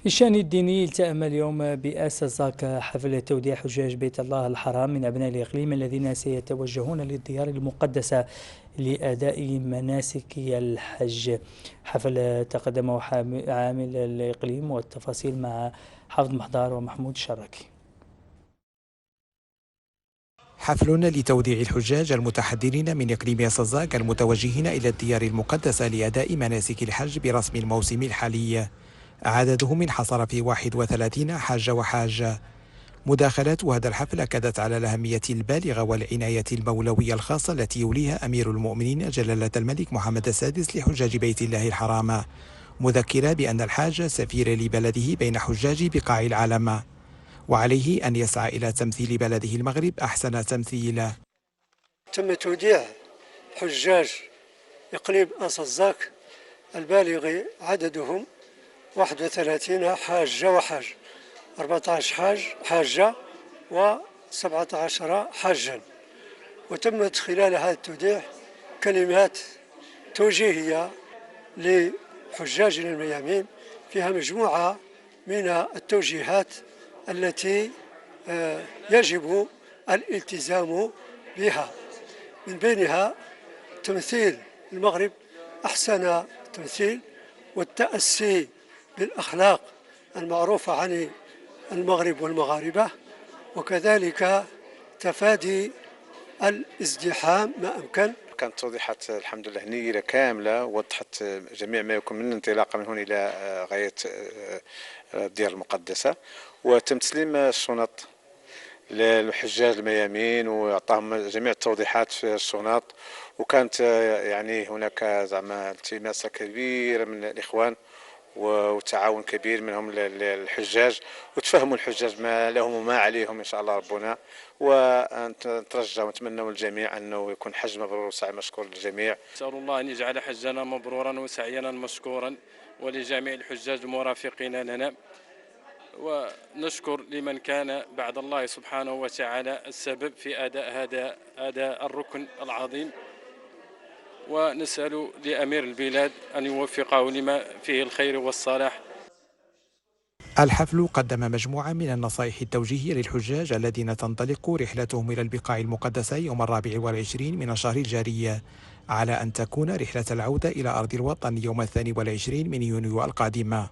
في الشأن الديني التأم اليوم بأساساك حفل توديع حجاج بيت الله الحرام من أبناء الإقليم الذين سيتوجهون للديار المقدسة لأداء مناسك الحج. حفل تقدمه عامل الإقليم، والتفاصيل مع حافظ محضار ومحمود الشراكي. حفل لتوديع الحجاج المتحدرين من إقليم صزاق المتوجهين إلى الديار المقدسة لأداء مناسك الحج برسم الموسم الحالي. عددهم انحصر في 31 حاج وحاجة. مداخلات هذا الحفل أكدت على الأهمية البالغة والعناية المولوية الخاصة التي يوليها أمير المؤمنين جلالة الملك محمد السادس لحجاج بيت الله الحرام، مذكرة بأن الحاج سفير لبلده بين حجاج بقاع العالم، وعليه أن يسعى إلى تمثيل بلده المغرب أحسن تمثيل. تم توديع حجاج إقليم صزاق البالغ عددهم 31 حاجة وحاج، 14 حاجة و17 حاجا. وتمت خلال هذا التوديع كلمات توجيهية لحجاجنا الميامين، فيها مجموعة من التوجيهات التي يجب الالتزام بها، من بينها تمثيل المغرب أحسن تمثيل، والتأسي بالأخلاق المعروفة عن المغرب والمغاربة، وكذلك تفادي الازدحام ما أمكن. كانت توضيحات الحمد لله نيرة كاملة، وضحت جميع ما يكون من الانطلاقة من هنا إلى غاية الديار المقدسة، وتم تسليم الشنط للحجاج الميامين وأعطاهم جميع التوضيحات في الشنط. وكانت يعني هناك زعما التماسة كبيرة من الإخوان وتعاون كبير منهم للحجاج، وتفهموا الحجاج ما لهم وما عليهم إن شاء الله ربنا. ونترجى ونتمنى من الجميع أنه يكون حج مبرور وسعي مشكور للجميع. نسأل الله أن يجعل حجنا مبرورا وسعينا مشكورا، ولجميع الحجاج المرافقين لنا. ونشكر لمن كان بعد الله سبحانه وتعالى السبب في أداء الركن العظيم، ونسأل لأمير البلاد أن يوفقه لما فيه الخير والصلاح. الحفل قدم مجموعة من النصائح التوجيهية للحجاج الذين تنطلق رحلتهم إلى البقاع المقدسة يوم 24 من الشهر الجاري، على أن تكون رحلة العودة إلى أرض الوطن يوم 22 من يونيو القادم.